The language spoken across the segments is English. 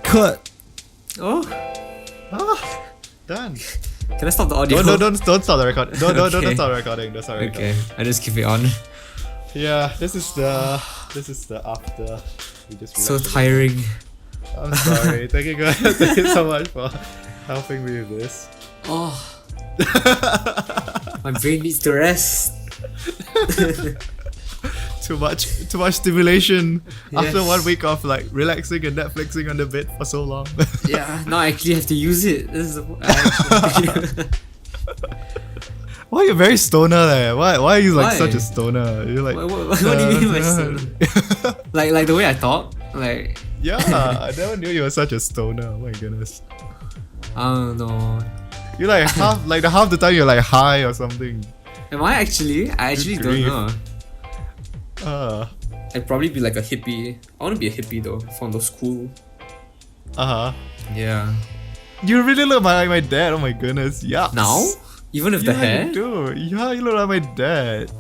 Cut. Oh, Done. can I stop the audio? Don't stop the recording. Don't Okay. stop the recording. Don't stop the recording. Okay, I just keep it on. Yeah, this is the after. We just So relaxed a bit. tiring. I'm sorry. Thank you guys. Thank you so much for helping me with this. Oh, my brain needs to rest. Too much stimulation after Yes. 1 week of like relaxing and Netflixing on the bed for so long. Yeah, now I actually have to use it. This is Why are you very stoner there? Why are you like Why? such a stoner? You're like what do you mean by stoner? like the way I talk. Like Yeah, I never knew you were such a stoner. Oh my goodness. I don't know. You're like half the time you're like high or something. Am I actually? I actually Good don't grief. know. I'd probably be like a hippie. I want to be a hippie though, from those cool. Yeah. You really look like my dad. Oh my goodness. Yeah. Now, even with the hair, You do. Yeah, you look like my dad.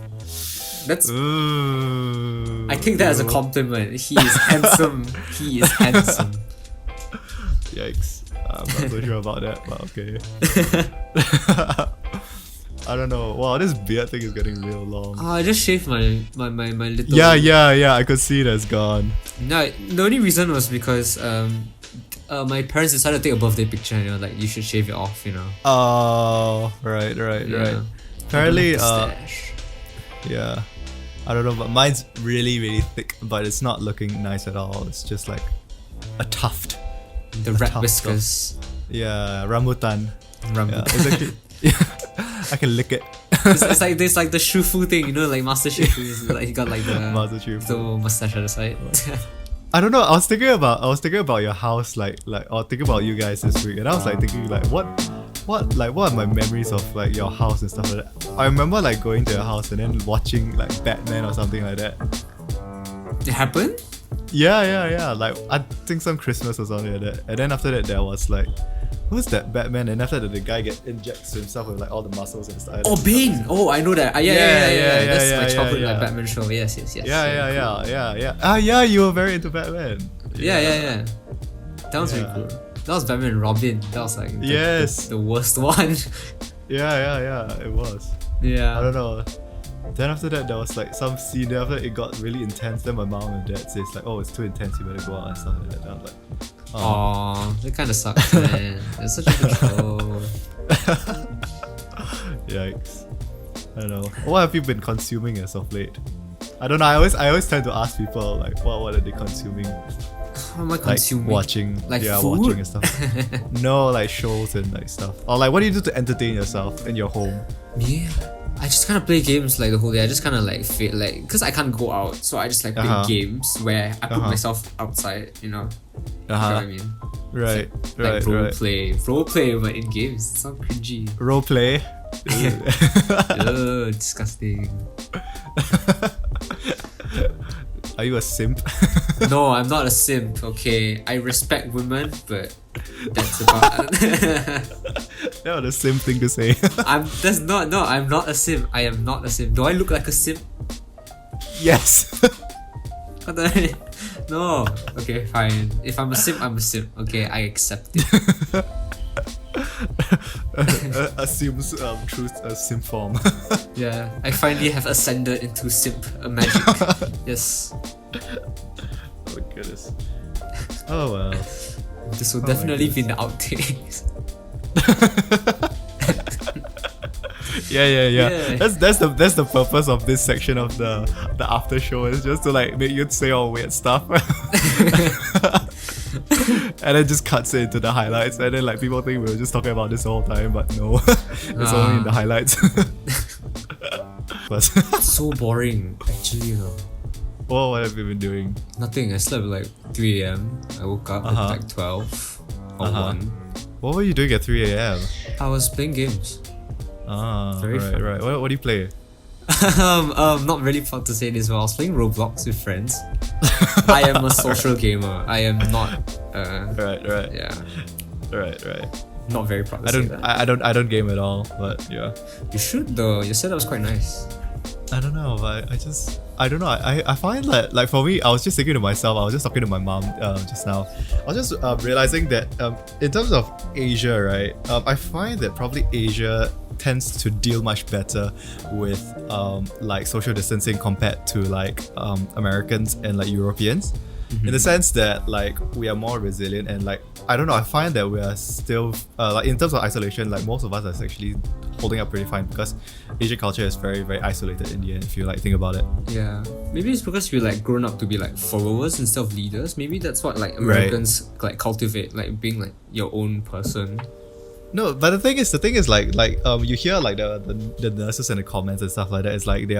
that's. Ooh. I take that as a compliment. He is handsome. He is handsome. Yikes. I'm not so sure about that, but okay. I don't know. Wow, this beard thing is getting real long. Oh, I just shaved my little. Yeah. I could see that's gone. No, the only reason was because my parents decided to take a birthday picture and they were like, you should shave it off, you know. Oh, right. Yeah. Apparently, Mustache. yeah. I don't know, but mine's really thick, but it's not looking nice at all. It's just like a tuft. The rat tough whiskers. Yeah, rambutan. Yeah, Rambutan. it's actually, I can lick it. It's like there's like the Shufu thing, you know, like Master Shufu is like he got like Master Chief. the mustache at the side. I don't know. I was thinking about your house, like I was thinking about you guys this week, and I was like thinking like what are my memories of like your house and stuff like that. I remember like going to your house and then watching like Batman or something like that. It happened? Yeah. Like I think some Christmas or something like that. And then after that there was like, who's that Batman? And after that the guy injects himself with like all the muscles and stuff. Oh, Bane! Oh, I know that. Yeah. That's my childhood yeah. like Batman show. Yes. Yeah. You were very into Batman. Yeah. That was really cool. That was Batman and Robin. That was like the worst one. Yeah. It was. Yeah. I don't know. Then after that, there was like some scene. Then after it got really intense. Then my mom and dad says like, "Oh, it's too intense. You better go out and stuff like that." And I'm like, "Oh, that kind of sucks, man. It's such a good show." Yikes! I don't know. What have you been consuming as of late? I don't know. I always tend to ask people like, what are they consuming? How am I consuming? Like watching, Like food? watching and stuff. No, like shows and like stuff. Or like, what do you do to entertain yourself in your home? Yeah. I just kind of play games like the whole day. I just kind of like feel like, because I can't go out, so I just like play games where I put myself outside, you know. You know what I mean? Right. Like role play, but in games. It's so cringy. Role play. Ugh, disgusting. Are you a simp? No, I'm not a simp. Okay, I respect women, but that's about. That was a simp thing to say. I'm not a simp. I am not a simp. Do I look like a simp? Yes. What the No. Okay, fine. If I'm a simp, I'm a simp. Okay, I accept it. Assumes truth simp form. Yeah, I finally have ascended into simp magic. Yes. Oh my goodness. Oh well. This will definitely be in the outtakes. Yeah. That's the purpose of this section of the after show, is just to like make you say all weird stuff. And then just cuts it into the highlights, and then like people think we were just talking about this the whole time, but no. It's only in the highlights. But So boring, actually. what have you been doing? Nothing. I slept at like 3 a.m. I woke up at like 12 or 1. What were you doing at 3 a.m.? I was playing games. Very fun. Right. What do you play? Not really proud to say this, but I was playing Roblox with friends. I am a social gamer. I am not. Right. Yeah. Right. Not very proud to say that. I don't game at all, but yeah. You should though. Your setup was quite nice. I don't know, but I just I don't know. I find that like for me, I was just thinking to myself. I was just talking to my mom just now. I was just realizing that in terms of Asia, right? I find that probably Asia tends to deal much better with like social distancing compared to like Americans and like Europeans. In the sense that like we are more resilient and like I don't know, I find that we are still like in terms of isolation, like most of us are actually holding up pretty fine because Asian culture is very very isolated in the end if you like think about it. Yeah, maybe it's because we're like grown up to be like followers instead of leaders. Maybe that's what like Americans like cultivate, like being like your own person. No, but the thing is like you hear like the nurses in the comments and stuff like that. It's like they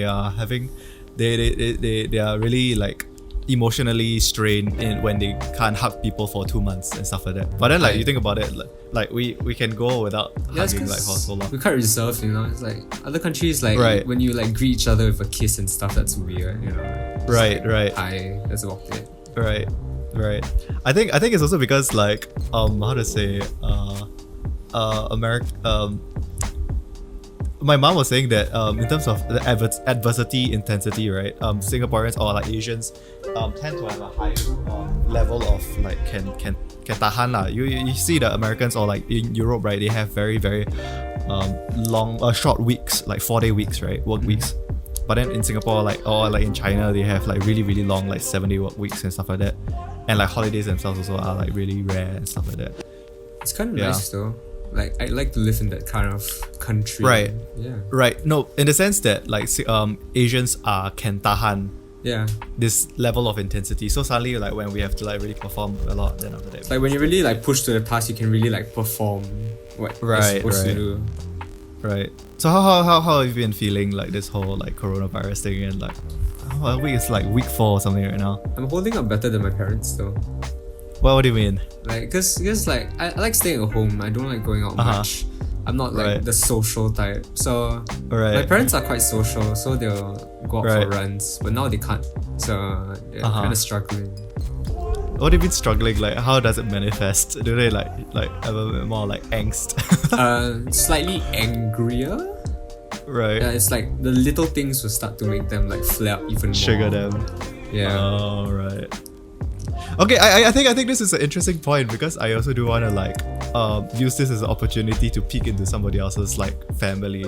are having they are really like emotionally strained in when they can't hug people for 2 months and stuff like that. But then like you think about it, like we can go without hugging like for so long. We're quite reserved, you know. It's like other countries like when you like greet each other with a kiss and stuff, that's weird, you know. Just right. Hi, that's about it. Right. I think it's also because like how to say my mom was saying that in terms of the adversity intensity, right? Singaporeans or like Asians tend to have a higher level of like can tahan lah. You see the Americans or like in Europe, right? They have very very long short weeks, like 4-day weeks, right? Work weeks. But then in Singapore, like or like in China, they have like really really long like 7-day work weeks and stuff like that. And like holidays themselves also are like really rare and stuff like that. It's kind of nice though. Like I'd like to live in that kind of country. Right. Yeah. Right. No, in the sense that like Asians can tahan this level of intensity. So suddenly like when we have to like really perform a lot, then after that. Like when you're really like pushed to the task, you can really like perform what you're supposed to do. Right. So how have you been feeling like this whole like coronavirus thing and like I think it's like week 4 or something right now. I'm holding up better than my parents though. Well, what do you mean? Like, cause like I like staying at home. I don't like going out much. I'm not like the social type. So my parents are quite social, so they'll go out for runs. But now they can't. So they're kind of struggling. What do you mean struggling? Like, how does it manifest? Do they like have a bit more like angst? Slightly angrier. Right. Yeah, it's like the little things will start to make them like flare up even more. Trigger them. Yeah. Oh, right. Okay, I think this is an interesting point because I also do want to like use this as an opportunity to peek into somebody else's like family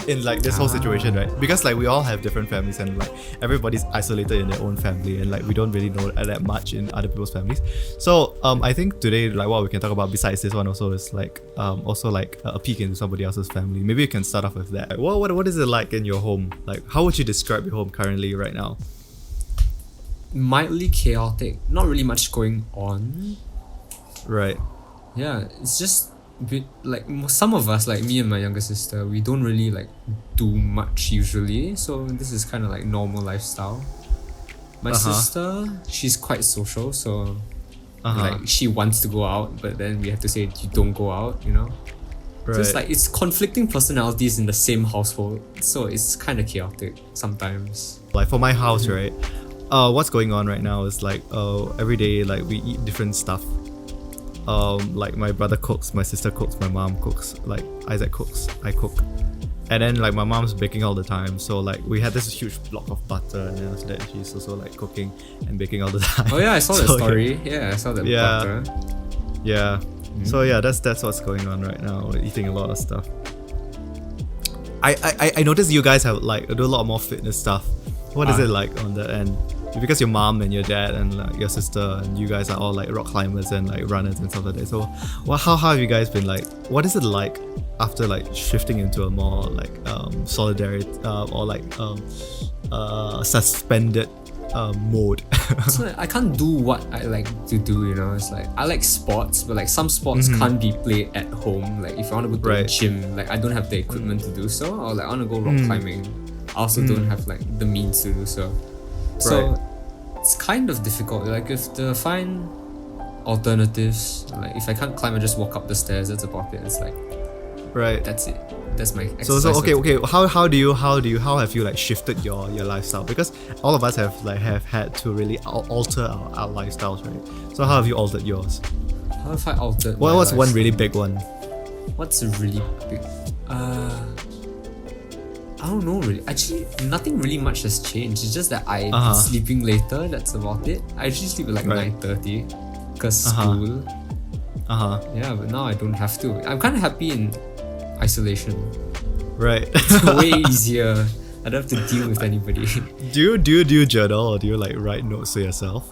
in like this whole situation, right? Because like we all have different families and like everybody's isolated in their own family and like we don't really know that much in other people's families. So I think today like what we can talk about besides this one also is like also like a peek into somebody else's family. Maybe you can start off with that. What is it like in your home? Like how would you describe your home currently right now? Mildly chaotic, not really much going on. Right. Yeah, it's just a bit like some of us, like me and my younger sister, we don't really like do much usually, so this is kind of like normal lifestyle. My sister, she's quite social, so like she wants to go out, but then we have to say you don't go out, you know. Right. So it's like it's conflicting personalities in the same household, so it's kind of chaotic sometimes. Like for my house, right? What's going on right now is like every day like we eat different stuff. Like my brother cooks, my sister cooks, my mom cooks, like Isaac cooks, I cook. And then like my mom's baking all the time, so like we had this huge block of butter and then after that she's also like cooking and baking all the time. Oh yeah, I saw that story. Yeah, I saw that butter. Yeah. So yeah, that's what's going on right now. We're eating a lot of stuff. I noticed you guys have like do a lot more fitness stuff. What is it like on the end? Because your mom and your dad and like your sister and you guys are all like rock climbers and like runners and stuff like that. So how have you guys been like? What is it like after like shifting into a more like solidarity or like suspended mode? So like, I can't do what I like to do, you know. It's like I like sports, but like some sports can't be played at home. Like if I want to go to a gym, like I don't have the equipment to do so, or like I want to go rock climbing, I also don't have like the means to do so. So it's kind of difficult. Like if to find alternatives, like if I can't climb, I just walk up the stairs. That's about it. It's like that's it. That's my exercise. So okay. How have you like shifted your lifestyle? Because all of us have had to really alter our lifestyles, right? So how have you altered yours? How have I altered? What was one really big one? What's a really big? I don't know really. Actually, nothing really much has changed. It's just that I'm Uh-huh. sleeping later. That's about it. I usually sleep at like Right. 9:30 because Uh-huh. school. Uh-huh. But now I don't have to. I'm kind of happy in isolation. Right. It's way easier. I don't have to deal with anybody. do you journal, or do you like write notes to yourself?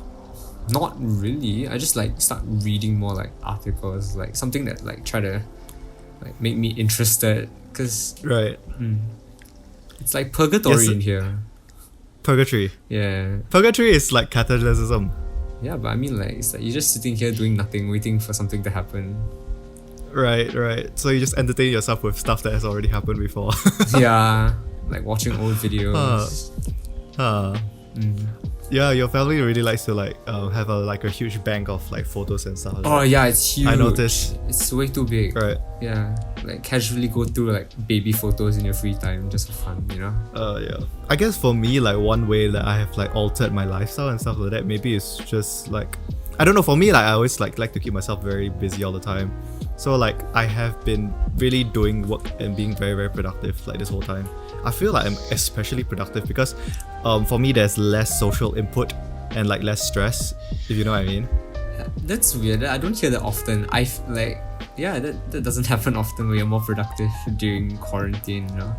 Not really. I just like start reading more like articles, like something that like try to like make me interested. Cause Right. it's like purgatory Yes. in here. Purgatory. Yeah. Purgatory is like Catholicism. Yeah, but I mean like it's like you're just sitting here doing nothing, waiting for something to happen. Right, right. So you just entertain yourself with stuff that has already happened before. Yeah. Like watching old videos. Huh. Yeah, your family really likes to like have a huge bank of like photos and stuff. Oh yeah, it's huge. I noticed. It's way too big. Right. Yeah. Like casually go through like baby photos in your free time just for fun, you know? Yeah. I guess for me, like one way that I have like altered my lifestyle and stuff like that, maybe it's just like, I don't know. For me, like I always like to keep myself very busy all the time. So like I have been really doing work and being very very productive like this whole time. I feel like I'm especially productive because for me there's less social input and like less stress, if you know what I mean. That's weird. I don't hear that often. That doesn't happen often where you're more productive during quarantine, you know?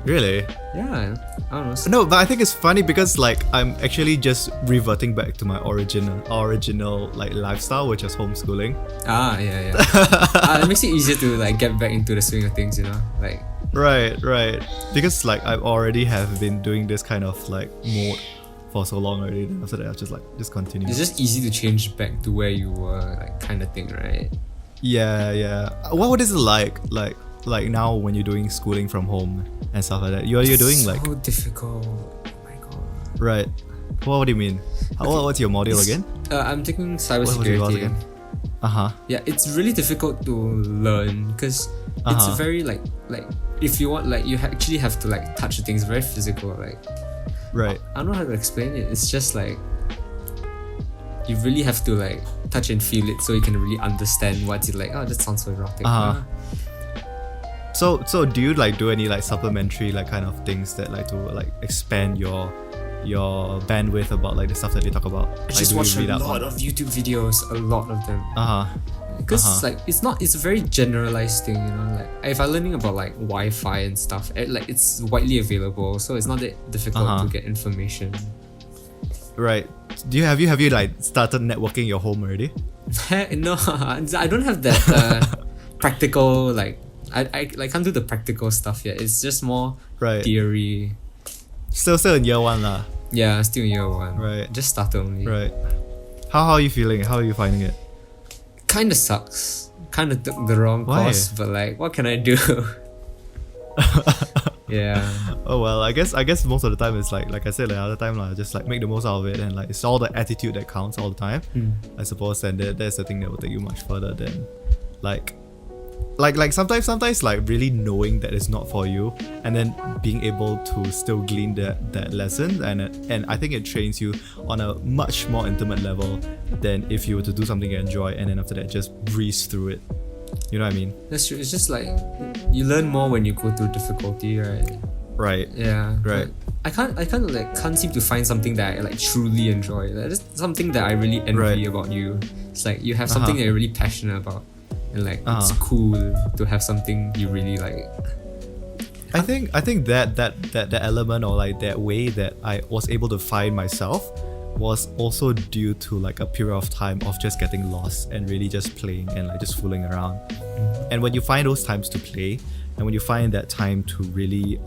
Really? Yeah, I don't know. No, but I think it's funny because like I'm actually just reverting back to my original like lifestyle, which is homeschooling. Yeah. It makes it easier to like get back into the swing of things, you know? Like, Right. Because like I already have been doing this kind of like mode for so long already. Then after that, I just continue. it's just easy to change back to where you were, like kind of thing, right? Yeah. What is it like now when you're doing schooling from home and stuff like that? You're doing so like difficult. Oh my god. right. What do you mean? What's your module again? I'm taking What was your cybersecurity class again? Yeah, it's really difficult to learn because it's very like if you want like you actually have to like touch the things, very physical. Like Right. I don't know how to explain it. It's just like you really have to like touch and feel it so you can really understand what's it like. Oh, that sounds so erotic. So do you like do any like supplementary like kind of things that like to like expand your bandwidth about like the stuff that they talk about? I just watch a lot of YouTube videos, a lot of them. Because like it's a very generalized thing, you know. Like if I'm learning about like Wi-Fi and stuff, like it's widely available, so it's not that difficult to get information. Right. Have you like started networking your home already? No, I don't have that practical like I like can't do the practical stuff yet. It's just more Right. theory. Still in year one lah. Yeah, still in year one. Right. Just started only. Right. How are you feeling? How are you finding it? Kinda sucks. Kinda took the wrong Why? course, but like what can I do? Yeah. Oh well, I guess most of the time it's like I said the other time lah, just like make the most out of it, and like it's all the attitude that counts all the time. I suppose, and that's the thing that will take you much further than like sometimes like really knowing that it's not for you, and then being able to still glean that lesson, and I think it trains you on a much more intimate level than if you were to do something you enjoy and then after that just breeze through it. You know what I mean? That's true. It's just like you learn more when you go through difficulty, right? Right. Yeah. Right. I can't seem to find something that I like truly enjoy. Like, that's something that I really envy about you. It's like you have something that you're really passionate about, and like it's cool to have something you really like. I think that element or like that way that I was able to find myself was also due to like a period of time of just getting lost and really just playing and like just fooling around. And when you find those times to play, and when you find that time to really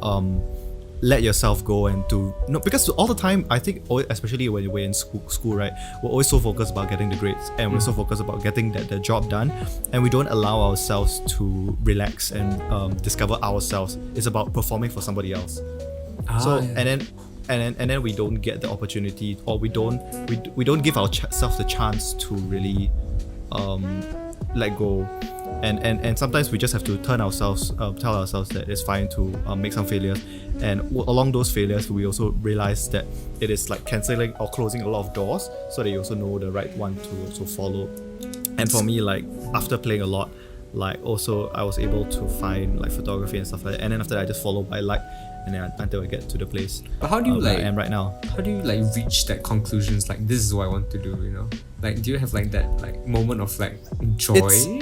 let yourself go and to because all the time I think especially when we're in school, right, we're always so focused about getting the grades and we're so focused about getting the job done, and we don't allow ourselves to relax and discover ourselves. It's about performing for somebody else. And then we don't get the opportunity, or we don't give ourselves the chance to really let go, and sometimes we just have to tell ourselves that it's fine to make some failures, and along those failures we also realize that it is like cancelling or closing a lot of doors, so that you also know the right one to also follow. And for me, like after playing a lot, like also I was able to find like photography and stuff like that. And then after that I just follow by like, and then until I get to the place But how do you where I am right now. How do you like reach that conclusions? Like, this is what I want to do. You know, like, do you have like that like moment of like joy?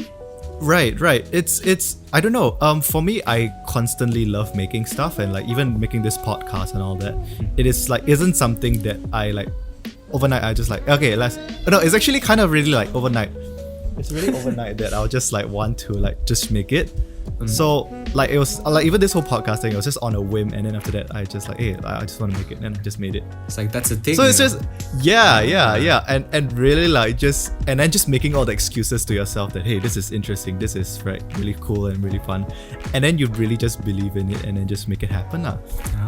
Right. It's I don't know. For me, I constantly love making stuff, and like even making this podcast and all that. It is like isn't something that I like overnight. I just like, okay, let's. No, it's actually kind of really like overnight. It's really overnight that I'll just like want to like just make it. So like it was like even this whole podcast thing, it was just on a whim, and then after that I just like, hey, I just want to make it, and I just made it. It's like that's a thing. So it's just yeah, and really like just and then just making all the excuses to yourself that hey, this is interesting, this is right, really cool and really fun, and then you really just believe in it, and then just make it happen lah.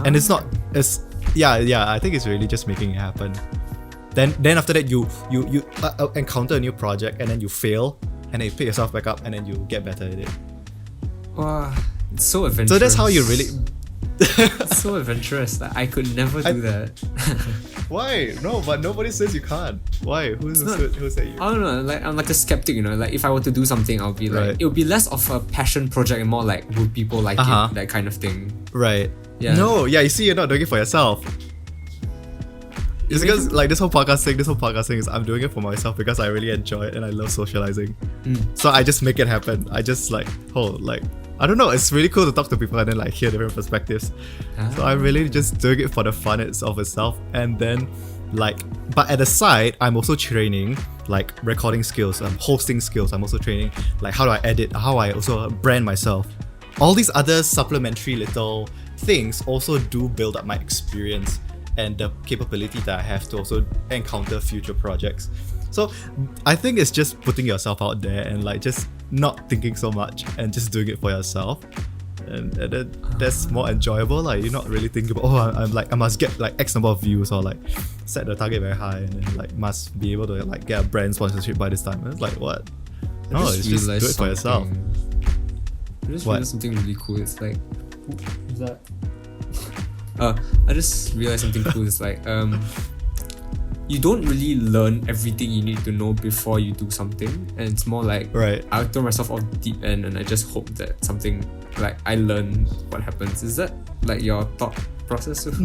And it's not it's I think it's really just making it happen. Then after that you encounter a new project, and then you fail, and then you pick yourself back up, and then you get better at it. Wow, it's so adventurous. So that's how you really. It's so adventurous. Like, I could never do that. Why? No, but nobody says you can't. Why? Who said you? I don't know. Like, I'm like a skeptic, you know. Like, if I were to do something, I'll be like, Right. it would be less of a passion project and more like, would people like it? That kind of thing. Right. Yeah. No, yeah, you see, you're not doing it for yourself. It's because like this whole podcast thing is I'm doing it for myself because I really enjoy it and I love socializing. So I just make it happen. I just like, I don't know, it's really cool to talk to people and then like hear different perspectives. So I'm really just doing it for the fun of itself. And then like, but at the side, I'm also training like recording skills, hosting skills. I'm also training like how do I edit, how I also brand myself. All these other supplementary little things also do build up my experience and the capability that I have to also encounter future projects. So I think it's just putting yourself out there and like just not thinking so much and just doing it for yourself. And then that's more enjoyable. Like you're not really thinking about, I'm like, I must get like X number of views or like set the target very high and then like must be able to like get a brand sponsorship by this time. And it's like, what? No, it's just do it for yourself. I just realized something really cool. It's like, is that? I just realized something cool. It's like, you don't really learn everything you need to know before you do something, and it's more like, right, I'll throw myself off deep end, and I just hope that something like I learn what happens. Is that like your thought process? Okay.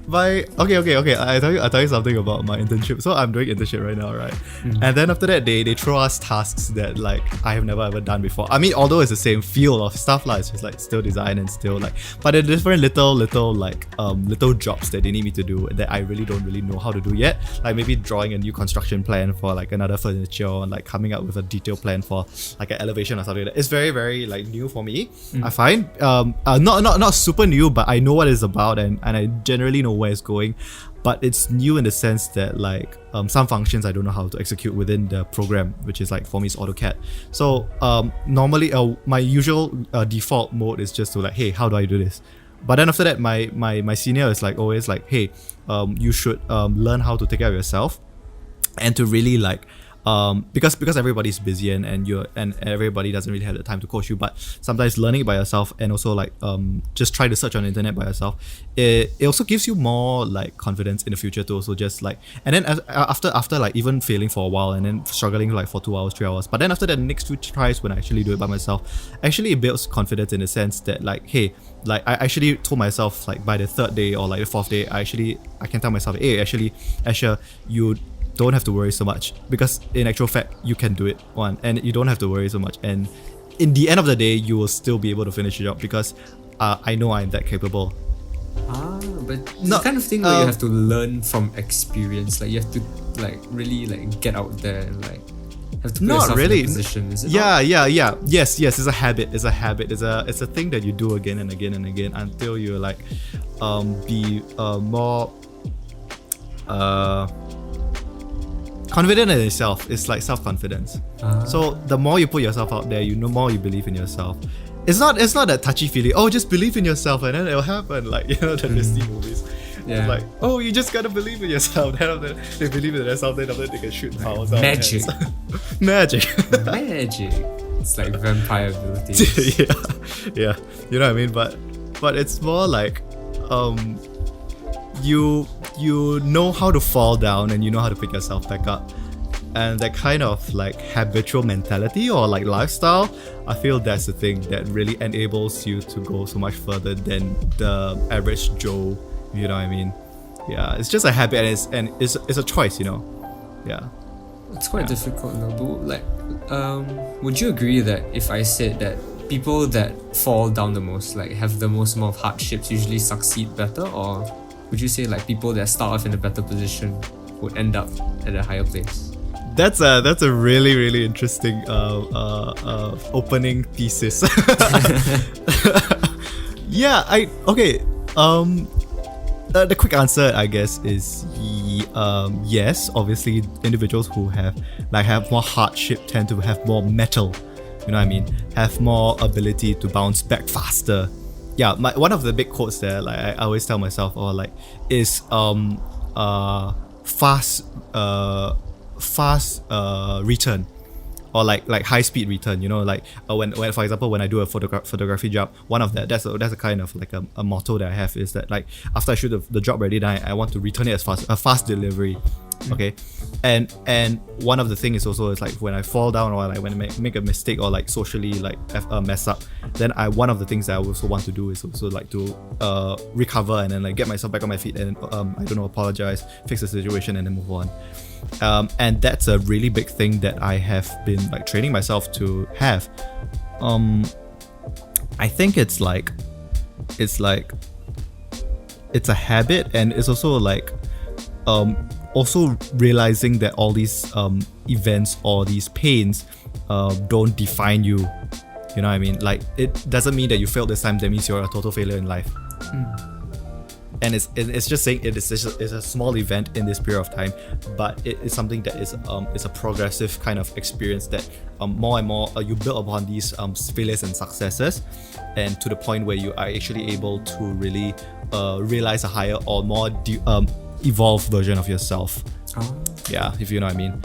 I tell you something about my internship. So I'm doing internship right now, right? And then after that, they throw us tasks that like I have never ever done before. I mean, although it's the same field of stuff like, it's just like still design and still like, but they're different little jobs that they need me to do that I really don't really know how to do yet. Like maybe drawing a new construction plan for like another furniture, or like coming up with a detailed plan for like an elevation or something like that. It's very very like new for me. I find not super new, but I know what it's about and I generally know where it's going. But it's new in the sense that like some functions I don't know how to execute within the program, which is like for me it's AutoCAD. So normally my usual default mode is just to like, hey, how do I do this? But then after that, my senior is like always like, hey, you should learn how to take care of yourself, and to really like because everybody's busy and everybody doesn't really have the time to coach you, but sometimes learning it by yourself and also like just try to search on the internet by yourself, it also gives you more like confidence in the future to also just like, and then after like even failing for a while and then struggling like for 2 hours 3 hours, but then after that, the next 2 tries when I actually do it by myself, actually it builds confidence in the sense that like, hey, like I actually told myself like by the 3rd day or like the 4th day, I can tell myself, hey, actually Asher, you don't have to worry so much, because in actual fact you can do it, and you don't have to worry so much, and in the end of the day you will still be able to finish your job because I know I'm that capable. But it's the kind of thing where you have to learn from experience. Like you have to like really like get out there and like have to put yourself in a position. Is it not? Yes, it's a habit. It's a thing that you do again and again and again until you like be more confident in yourself. It's like self-confidence. So the more you put yourself out there, you know, more you believe in yourself. It's not that touchy feeling, oh, just believe in yourself and then it'll happen, like, you know, the Disney movies. Yeah. It's like, oh, you just gotta believe in yourself. Then after they believe in themselves, then after they can shoot powers out. Magic. Magic. It's like vampire abilities. yeah. You know what I mean? But it's more like you know how to fall down and you know how to pick yourself back up. and that kind of like habitual mentality or like lifestyle, I feel that's the thing that really enables you to go so much further than the average Joe. You know what I mean? Yeah, it's just a habit, and it's a choice. You know? Yeah. It's quite difficult, though. But like, would you agree that if I said that people that fall down the most, like have the most amount of hardships, usually succeed better, or would you say like people that start off in a better position would end up at a higher place? That's a really really interesting opening thesis. Yeah, the quick answer, I guess, is yes. Obviously, individuals who have more hardship tend to have more mettle. You know what I mean? Have more ability to bounce back faster. Yeah, one of the big quotes there, like I always tell myself, is fast return, or like high speed return. You know, like when for example when I do a photography job, one of that's a kind of like a motto that I have, is that like after I shoot the job ready, then I want to return it as fast delivery. Okay, and one of the things is also is like when I fall down, or like when I make a mistake, or like socially like mess up, then one of the things that I also want to do is also like to recover and then like get myself back on my feet and I don't know, apologize, fix the situation, and then move on. And that's a really big thing that I have been like training myself to have. I think it's a habit, and it's also like also realizing that all these events or these pains don't define you. You know what I mean? Like, it doesn't mean that you failed this time, that means you're a total failure in life. And it's just saying it's a small event in this period of time, but it is something that is a progressive kind of experience that more and more you build upon these failures and successes, and to the point where you are actually able to really realize a higher or more evolved version of yourself. Yeah, if you know what I mean.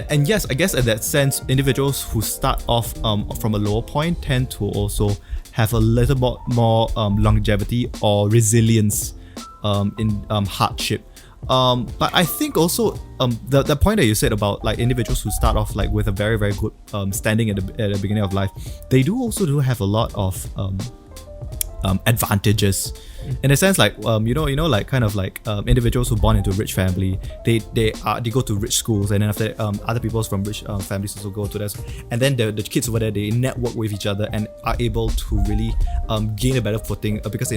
And yes, I guess in that sense, individuals who start off from a lower point tend to also have a little bit more longevity or resilience in hardship. But I think also the point that you said about like individuals who start off like with a very very good standing at the beginning of life, they do have a lot of advantages. In a sense, like like kind of like individuals who born into a rich family, they go to rich schools, and then after that, other people from rich families also go to this, and then the kids over there, they network with each other and are able to really gain a better footing because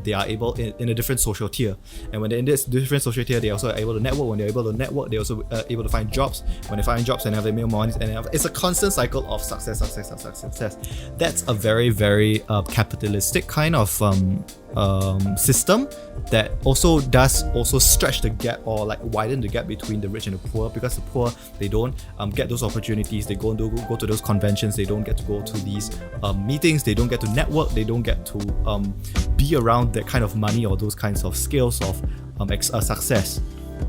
they are able in a different social tier, and when they're in this different social tier, they also are able to network. When they're able to network, they also able to find jobs. When they find jobs and have their meal money, and it's a constant cycle of success. That's a very very capitalistic kind of system that also does stretch the gap, or like widen the gap between the rich and the poor, because the poor, they don't get those opportunities. They go to those conventions, they don't get to go to these meetings, they don't get to network, they don't get to be around that kind of money or those kinds of skills of success.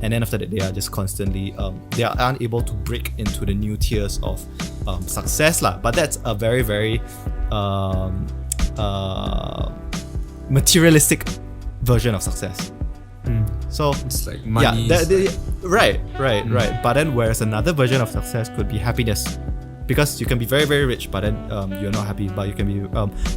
And then after that, they are just constantly they are unable to break into the new tiers of success lah. But that's a very very materialistic version of success. So it's like money. Right. But then whereas another version of success could be happiness, because you can be very very rich, but then you're not happy. But you can be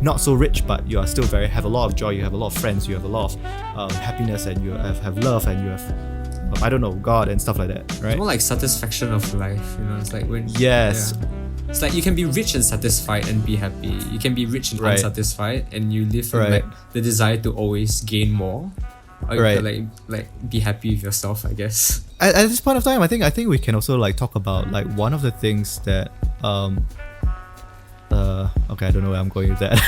not so rich, but you are still have a lot of joy. You have a lot of friends. You have a lot of happiness, and you have love, and you have I don't know, God and stuff like that. Right? It's more like satisfaction of life. You know, it's like when yes. Yeah. It's like you can be rich and satisfied and be happy. You can be rich and unsatisfied, and you live in like the desire to always gain more. Or you can like be happy with yourself, I guess. At this point of time, I think we can also like talk about like one of the things that okay, I don't know where I'm going with that.